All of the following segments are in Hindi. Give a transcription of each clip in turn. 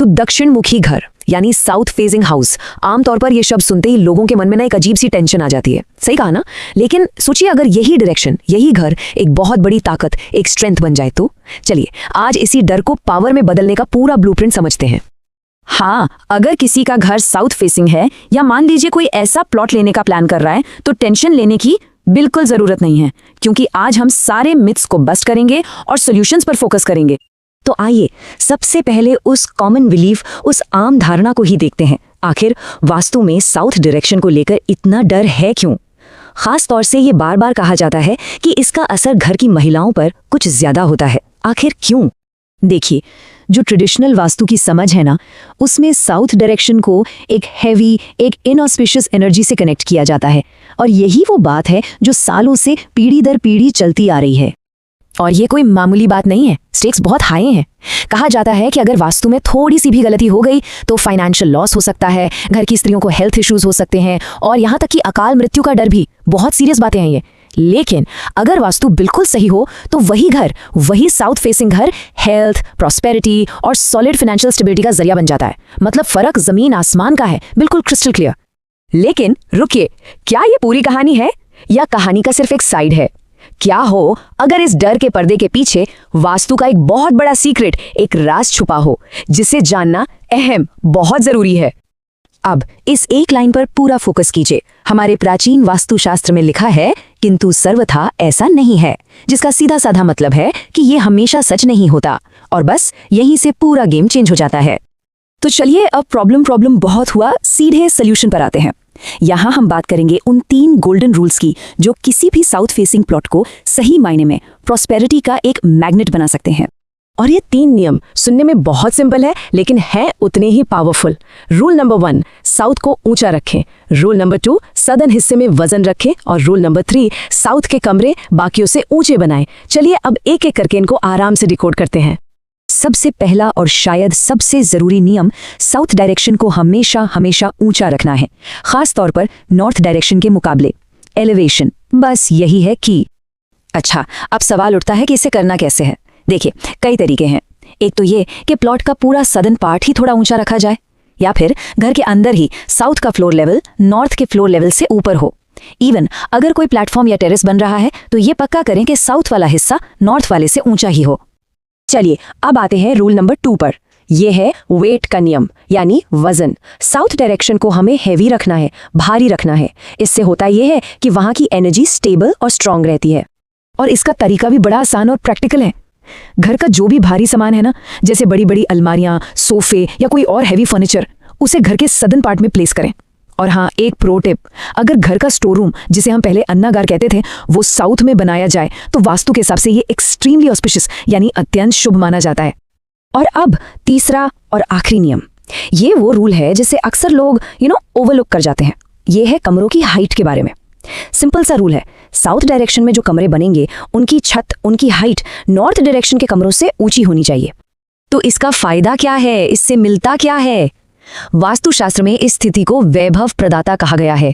तो दक्षिण मुखी घर यानी साउथ फेसिंग हाउस, आमतौर पर ये शब्द सुनते ही लोगों के मन में ना एक अजीब सी टेंशन आ जाती है। सही कहा ना? लेकिन सोचिए अगर यही डायरेक्शन, यही घर एक बहुत बड़ी ताकत, एक स्ट्रेंथ बन जाए तो। चलिए आज इसी डर को पावर में बदलने का पूरा ब्लूप्रिंट समझते हैं। हाँ, अगर किसी का घर साउथ फेसिंग है या मान लीजिए कोई ऐसा प्लॉट लेने का प्लान कर रहा है तो टेंशन लेने की बिल्कुल जरूरत नहीं है, क्योंकि आज हम सारे मिथ्स को बस्ट करेंगे और सॉल्यूशंस पर फोकस करेंगे। तो आइए सबसे पहले उस कॉमन बिलीफ, उस आम धारणा को ही देखते हैं। आखिर वास्तु में साउथ डायरेक्शन को लेकर इतना डर है क्यों? खास तौर से ये बार बार कहा जाता है कि इसका असर घर की महिलाओं पर कुछ ज्यादा होता है। आखिर क्यों? देखिए, जो ट्रेडिशनल वास्तु की समझ है ना, उसमें साउथ डायरेक्शन को एक हैवी, एक इनऑस्पिशियस एनर्जी से कनेक्ट किया जाता है, और यही वो बात है जो सालों से पीढ़ी दर पीढ़ी चलती आ रही है। और ये कोई मामूली बात नहीं है, स्टेक्स बहुत हाई हैं। कहा जाता है कि अगर वास्तु में थोड़ी सी भी गलती हो गई तो फाइनेंशियल लॉस हो सकता है, घर की स्त्रियों को हेल्थ इश्यूज हो सकते हैं, और यहाँ तक कि अकाल मृत्यु का डर भी। बहुत सीरियस बातें हैं ये। लेकिन अगर वास्तु बिल्कुल सही हो तो वही घर, वही साउथ फेसिंग घर हेल्थ, प्रॉस्पेरिटी और सॉलिड फाइनेंशियल स्टेबिलिटी का जरिया बन जाता है। मतलब फर्क जमीन आसमान का है, बिल्कुल क्रिस्टल क्लियर। लेकिन रुकिए, क्या ये पूरी कहानी है या कहानी का सिर्फ एक साइड है? क्या हो अगर इस डर के पर्दे के पीछे वास्तु का एक बहुत बड़ा सीक्रेट, एक राज छुपा हो, जिसे जानना अहम, बहुत जरूरी है। अब इस एक लाइन पर पूरा फोकस कीजिए। हमारे प्राचीन वास्तुशास्त्र में लिखा है, किंतु सर्वथा ऐसा नहीं है, जिसका सीधा साधा मतलब है कि ये हमेशा सच नहीं होता, और बस यहीं से पूरा गेम चेंज हो जाता है। तो चलिए अब प्रॉब्लम बहुत हुआ, सीधे सोल्यूशन पर आते हैं। यहाँ हम बात करेंगे उन 3 गोल्डन रूल्स की जो किसी भी साउथ फेसिंग प्लॉट को सही मायने में प्रॉस्पेरिटी का एक मैग्नेट बना सकते हैं। और ये 3 नियम सुनने में बहुत सिंपल है, लेकिन है उतने ही पावरफुल। रूल नंबर 1, साउथ को ऊंचा रखें। रूल नंबर 2, सदर्न हिस्से में वजन रखें। और रूल नंबर 3, साउथ के कमरे बाकियों से ऊंचे बनाएं। चलिए अब एक एक करके इनको आराम से डिकोड करते हैं। सबसे पहला और शायद सबसे जरूरी नियम, साउथ डायरेक्शन को हमेशा हमेशा ऊंचा रखना है, खास तौर पर नॉर्थ डायरेक्शन के मुकाबले। एलिवेशन, बस यही है कि। अच्छा, अब सवाल उठता है कि इसे करना कैसे है। देखिए, कई तरीके हैं। एक तो ये कि प्लॉट का पूरा सदर्न पार्ट ही थोड़ा ऊंचा रखा जाए, या फिर घर के अंदर ही साउथ का फ्लोर लेवल नॉर्थ के फ्लोर लेवल से ऊपर हो। इवन अगर कोई प्लेटफॉर्म या टेरेस बन रहा है तो ये पक्का करें कि साउथ वाला हिस्सा नॉर्थ वाले से ऊंचा ही हो। चलिए अब आते हैं रूल नंबर 2 पर। यह है वेट का नियम, यानी वजन। साउथ डायरेक्शन को हमें हैवी रखना है, भारी रखना है। इससे होता यह है कि वहां की एनर्जी स्टेबल और स्ट्रांग रहती है। और इसका तरीका भी बड़ा आसान और प्रैक्टिकल है। घर का जो भी भारी सामान है ना, जैसे बड़ी बड़ी अलमारियां, सोफे या कोई और हैवी फर्नीचर, उसे घर के सदर्न पार्ट में प्लेस करें। और हाँ, एक प्रो टिप, अगर घर का स्टोर रूम, जिसे हम पहले अन्नागार कहते थे, वो साउथ में बनाया जाए तो वास्तु के हिसाब से ये एक्सट्रीमली ऑस्पिशियस यानी अत्यंत शुभ माना जाता है। और अब तीसरा और आखिरी नियम, ये वो रूल है जिसे अक्सर लोग ओवरलुक कर जाते हैं। ये है कमरों की हाइट के बारे में। सिंपल सा रूल है, साउथ डायरेक्शन में जो कमरे बनेंगे उनकी छत, उनकी हाइट नॉर्थ डायरेक्शन के कमरों से ऊंची होनी चाहिए। तो इसका फायदा क्या है, इससे मिलता क्या है? वास्तुशास्त्र में इस स्थिति को वैभव प्रदाता कहा गया है।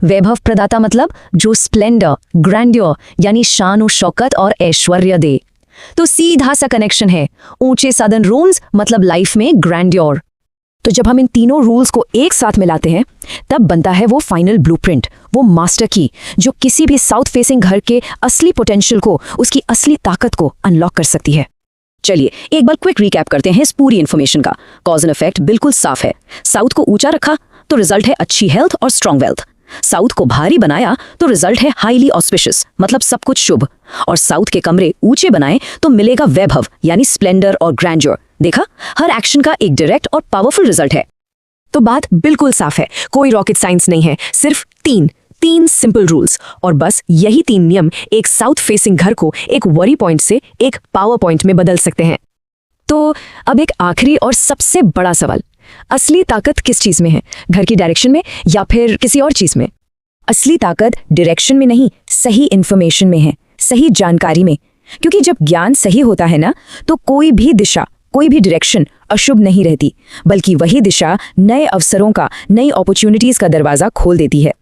वैभव प्रदाता मतलब जो स्प्लेंडर, ग्रैंड्योर यानी शान और शौकत और ऐश्वर्य दे। तो सीधा सा कनेक्शन है, ऊंचे सदर्न रूम्स मतलब लाइफ में ग्रैंड्योर। तो जब हम इन तीनों रूल्स को एक साथ मिलाते हैं तब बनता है वो फाइनल ब्लूप्रिंट, वो मास्टर की, जो किसी भी साउथ फेसिंग घर के असली पोटेंशियल को, उसकी असली ताकत को अनलॉक कर सकती है। चलिए एक बार क्विक रिकैप करते हैं इस पूरी इन्फॉर्मेशन का। कॉज एंड इफेक्ट बिल्कुल साफ है। साउथ को ऊंचा रखा तो रिजल्ट है अच्छी हेल्थ और स्ट्रॉन्ग वेल्थ। साउथ को भारी बनाया तो रिजल्ट है हाईली ऑस्पिशियस, मतलब सब कुछ शुभ। और साउथ के कमरे ऊंचे बनाए तो मिलेगा वैभव यानी स्प्लेंडर और ग्रैंड्योर। देखा, हर एक्शन का एक डायरेक्ट और पावरफुल रिजल्ट है। तो बात बिल्कुल साफ है, कोई रॉकेट साइंस नहीं है, सिर्फ तीन सिंपल रूल्स। और बस यही 3 नियम एक साउथ फेसिंग घर को एक वरी पॉइंट से एक पावर पॉइंट में बदल सकते हैं। तो अब एक आखिरी और सबसे बड़ा सवाल, असली ताकत किस चीज में है? घर की डायरेक्शन में या फिर किसी और चीज में? असली ताकत डायरेक्शन में नहीं, सही इंफॉर्मेशन में है, सही जानकारी में। क्योंकि जब ज्ञान सही होता है ना, तो कोई भी दिशा, कोई भी डायरेक्शन अशुभ नहीं रहती, बल्कि वही दिशा नए अवसरों का, नई अपॉर्चुनिटीज का दरवाजा खोल देती है।